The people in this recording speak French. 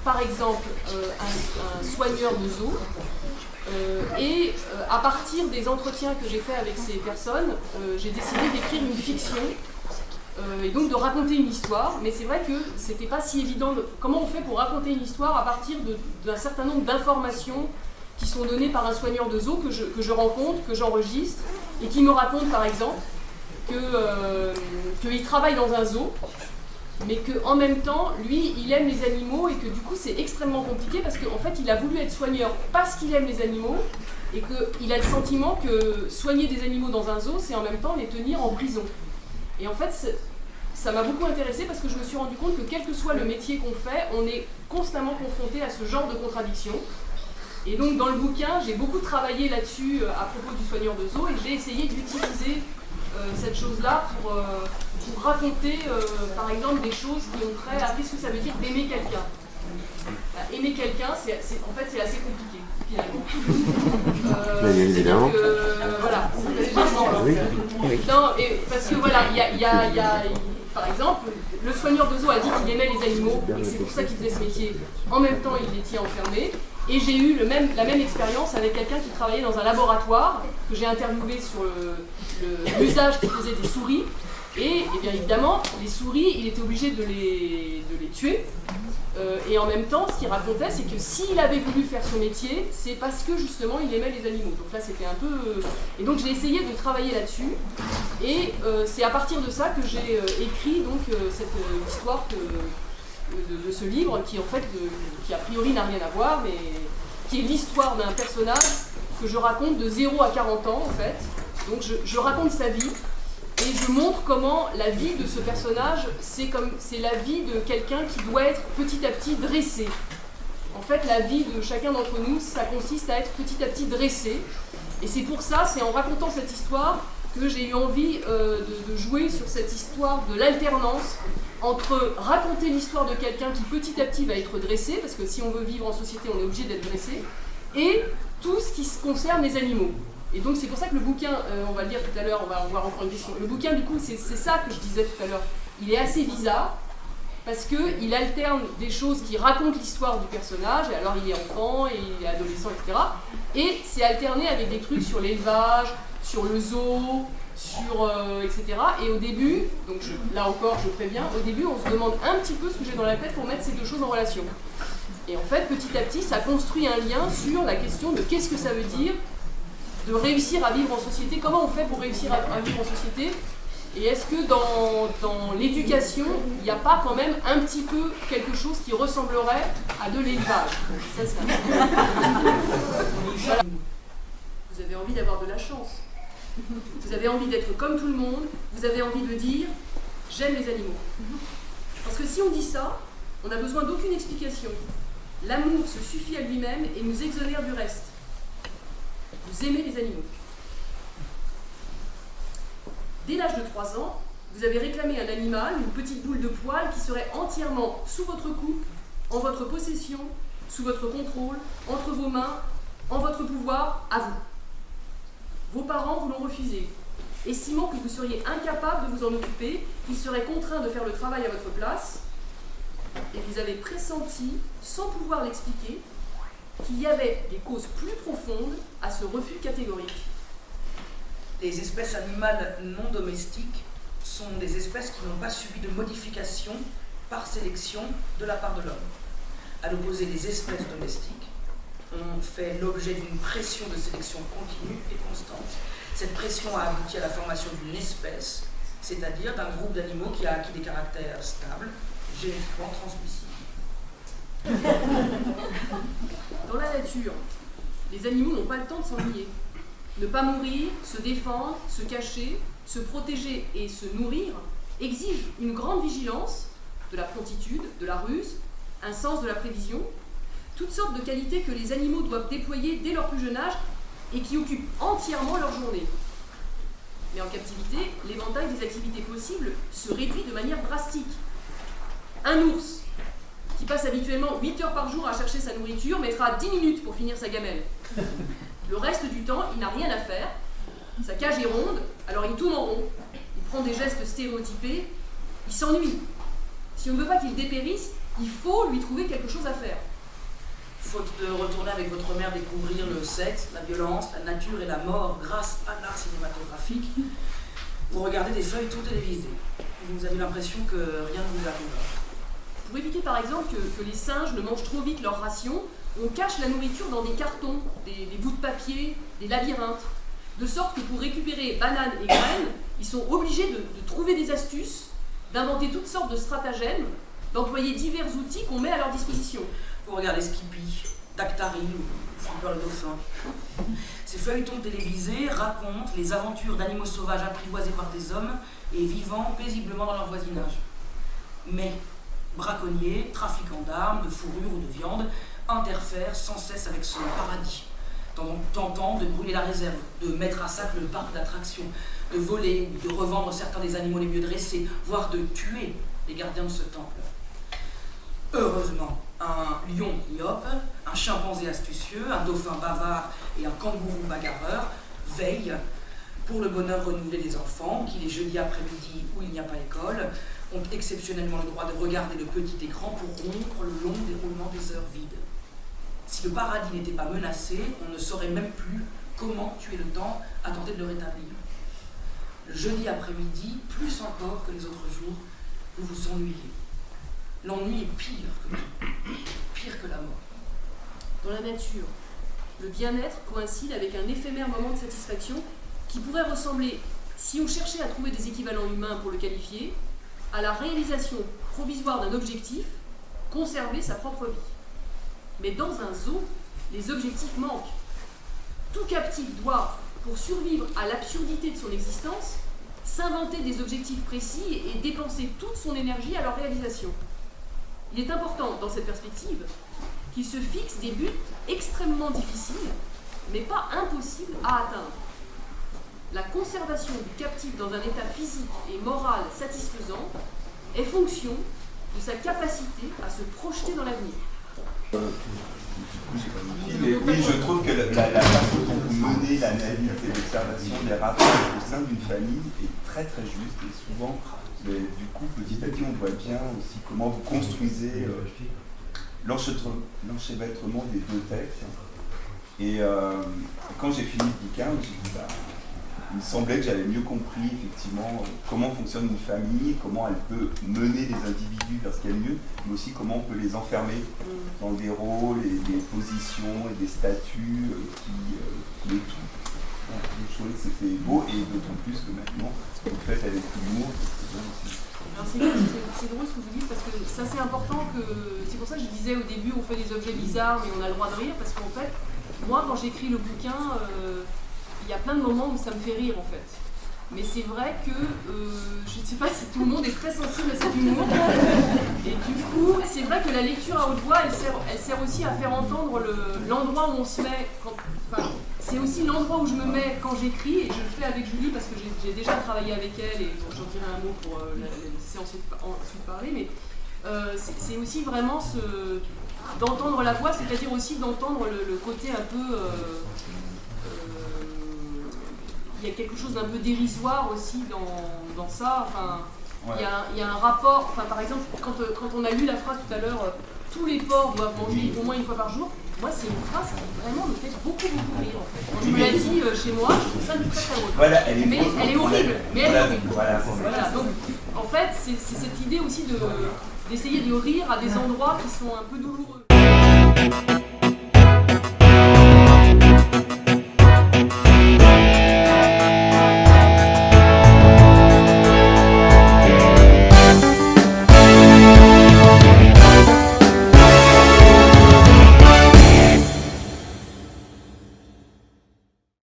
par exemple, un soigneur de zoo, et à partir des entretiens que j'ai faits avec ces personnes, j'ai décidé d'écrire une fiction, et donc de raconter une histoire. Mais c'est vrai que c'était pas si évident. Comment on fait pour raconter une histoire à partir d'un certain nombre d'informations qui sont données par un soigneur de zoo que je rencontre, que j'enregistre, et qui me raconte par exemple qu'il travaille dans un zoo, mais qu'en même temps, lui, il aime les animaux, et que du coup c'est extrêmement compliqué parce qu'en fait il a voulu être soigneur parce qu'il aime les animaux, et qu'il a le sentiment que soigner des animaux dans un zoo, c'est en même temps les tenir en prison. Et en fait, ça m'a beaucoup intéressée parce que je me suis rendu compte que quel que soit le métier qu'on fait, on est constamment confronté à ce genre de contradictions. Et donc dans le bouquin, j'ai beaucoup travaillé là-dessus à propos du soigneur de zoo, et j'ai essayé d'utiliser cette chose-là pour raconter, par exemple, des choses qui ont trait à qu'est-ce que ça veut dire d'aimer quelqu'un. Aimer quelqu'un, en fait, c'est assez compliqué, finalement. Évidemment. Voilà. Non, parce que voilà, par exemple, le soigneur de zoo a dit qu'il aimait les animaux, et c'est pour ça qu'il faisait ce métier. En même temps, il les tient enfermés. Et j'ai eu la même expérience avec quelqu'un qui travaillait dans un laboratoire, que j'ai interviewé sur l'usage qu'il faisait des souris. Et bien évidemment, les souris, il était obligé de les tuer. Et en même temps, ce qu'il racontait, c'est que s'il avait voulu faire son métier, c'est parce que justement, il aimait les animaux. Donc là, c'était un peu... Et donc j'ai essayé de travailler là-dessus. Et c'est à partir de ça que j'ai écrit donc, cette histoire de ce livre, qui en fait, qui a priori n'a rien à voir, mais qui est l'histoire d'un personnage que je raconte de 0 à 40 ans en fait. Donc je raconte sa vie, et je montre comment la vie de ce personnage, c'est la vie de quelqu'un qui doit être petit à petit dressé. En fait, la vie de chacun d'entre nous, ça consiste à être petit à petit dressé. Et c'est pour ça, c'est en racontant cette histoire que j'ai eu envie de jouer sur cette histoire de l'alternance entre raconter l'histoire de quelqu'un qui petit à petit va être dressé, parce que si on veut vivre en société, on est obligé d'être dressé, et tout ce qui concerne les animaux. Et donc c'est pour ça que le bouquin, on va le dire tout à l'heure, on va voir encore une question, le bouquin du coup c'est ça que je disais tout à l'heure, il est assez bizarre, parce qu'il alterne des choses qui racontent l'histoire du personnage, et alors il est enfant, et il est adolescent, etc. Et c'est alterné avec des trucs sur l'élevage, sur le zoo, sur etc. Et au début, donc là encore je préviens, au début on se demande un petit peu ce que j'ai dans la tête pour mettre ces deux choses en relation. Et en fait, petit à petit, ça construit un lien sur la question de qu'est-ce que ça veut dire de réussir à vivre en société, comment on fait pour réussir à vivre en société, et est-ce que dans l'éducation, il n'y a pas quand même un petit peu quelque chose qui ressemblerait à de l'élevage. Ça, c'est voilà. Vous avez envie d'avoir de la chance. Vous avez envie d'être comme tout le monde, vous avez envie de dire « j'aime les animaux ». Parce que si on dit ça, on n'a besoin d'aucune explication. L'amour se suffit à lui-même et nous exonère du reste. Vous aimez les animaux. Dès l'âge de 3 ans, vous avez réclamé un animal, une petite boule de poil qui serait entièrement sous votre coupe, en votre possession, sous votre contrôle, entre vos mains, en votre pouvoir, à vous. Vos parents vous l'ont refusé, estimant que vous seriez incapable de vous en occuper, qu'ils seraient contraints de faire le travail à votre place, et vous avez pressenti, sans pouvoir l'expliquer, qu'il y avait des causes plus profondes à ce refus catégorique. Les espèces animales non domestiques sont des espèces qui n'ont pas subi de modification par sélection de la part de l'homme. À l'opposé des espèces domestiques, ont fait l'objet d'une pression de sélection continue et constante. Cette pression a abouti à la formation d'une espèce, c'est-à-dire d'un groupe d'animaux qui a acquis des caractères stables, génétiquement transmissibles. Dans la nature, les animaux n'ont pas le temps de s'ennuyer. Ne pas mourir, se défendre, se cacher, se protéger et se nourrir exige une grande vigilance, de la promptitude, de la ruse, un sens de la prévision, toutes sortes de qualités que les animaux doivent déployer dès leur plus jeune âge et qui occupent entièrement leur journée. Mais en captivité, l'éventail des activités possibles se réduit de manière drastique. Un ours qui passe habituellement 8 heures par jour à chercher sa nourriture mettra 10 minutes pour finir sa gamelle. Le reste du temps, il n'a rien à faire. Sa cage est ronde, alors il tourne en rond. Il prend des gestes stéréotypés. Il s'ennuie. Si on ne veut pas qu'il dépérisse, il faut lui trouver quelque chose à faire. Faute de retourner avec votre mère découvrir le sexe, la violence, la nature et la mort grâce à l'art cinématographique, vous regardez des feuilletons télévisés. Vous avez l'impression que rien ne vous arrive. Pour éviter par exemple que les singes ne mangent trop vite leur ration, on cache la nourriture dans des cartons, des bouts de papier, des labyrinthes, de sorte que pour récupérer bananes et graines, ils sont obligés de trouver des astuces, d'inventer toutes sortes de stratagèmes, d'employer divers outils qu'on met à leur disposition. Vous regardez Skippy, Dactari ou Flipper le dauphin. Ces feuilletons télévisés racontent les aventures d'animaux sauvages apprivoisés par des hommes et vivant paisiblement dans leur voisinage. Mais braconniers, trafiquants d'armes, de fourrure ou de viande interfèrent sans cesse avec ce paradis, tentant de brûler la réserve, de mettre à sac le parc d'attractions, de voler ou de revendre certains des animaux les mieux dressés, voire de tuer les gardiens de ce temple. Heureusement, un lion myope, un chimpanzé astucieux, un dauphin bavard et un kangourou bagarreur veillent pour le bonheur renouvelé des enfants qui, les jeudis après-midi où il n'y a pas école, ont exceptionnellement le droit de regarder le petit écran pour rompre le long déroulement des heures vides. Si le paradis n'était pas menacé, on ne saurait même plus comment tuer le temps à tenter de le rétablir. Le jeudi après-midi, plus encore que les autres jours, vous vous ennuyez. L'ennui est pire que tout, pire que la mort. Dans la nature, le bien-être coïncide avec un éphémère moment de satisfaction qui pourrait ressembler, si on cherchait à trouver des équivalents humains pour le qualifier, à la réalisation provisoire d'un objectif, conserver sa propre vie. Mais dans un zoo, les objectifs manquent. Tout captif doit, pour survivre à l'absurdité de son existence, s'inventer des objectifs précis et dépenser toute son énergie à leur réalisation. Il est important, dans cette perspective, qu'il se fixe des buts extrêmement difficiles, mais pas impossibles à atteindre. La conservation du captif dans un état physique et moral satisfaisant est fonction de sa capacité à se projeter dans l'avenir. Oui, je trouve que la façon dont vous menez l'analyse et l'observation des rapports au sein d'une famille est très très juste et souvent, du coup, petit à petit, on voit bien aussi comment vous construisez l'enchevêtrement des deux textes. Et quand j'ai fini le bouquin, il me semblait que j'avais mieux compris effectivement comment fonctionne une famille, comment elle peut mener les individus vers ce qu'il y a de mieux, mais aussi comment on peut les enfermer dans des rôles et des positions et des statuts qui les tuent. Je trouvais que c'était beau et d'autant plus que maintenant vous le faites avec l'humour, c'est bien aussi. C'est drôle ce que vous dites parce que ça c'est important que. C'est pour ça que je disais au début on fait des objets bizarres mais on a le droit de rire parce qu'en fait, moi quand j'écris le bouquin, il y a plein de moments où ça me fait rire en fait. Mais c'est vrai que je ne sais pas si tout le monde est très sensible à cet humour. Et du coup, c'est vrai que la lecture à haute voix, elle sert aussi à faire entendre l'endroit où on se met. C'est aussi l'endroit où je me mets quand j'écris, et je le fais avec Julie parce que j'ai déjà travaillé avec elle, et j'en dirai un mot pour laisser ensuite parler, mais c'est aussi vraiment d'entendre la voix, c'est-à-dire aussi d'entendre le côté un peu... il y a quelque chose d'un peu dérisoire aussi dans ça. Enfin, ouais. Il y a un rapport, enfin, par exemple, quand on a lu la phrase tout à l'heure, tous les porcs doivent manger au moins une fois par jour, moi c'est une phrase qui vraiment me fait beaucoup rire en fait. Quand je me la dis chez moi, je trouve ça très drôle. Voilà, elle est horrible, mais elle est horrible. Voilà. Donc en fait, c'est cette idée aussi d'essayer de rire à des endroits qui sont un peu douloureux.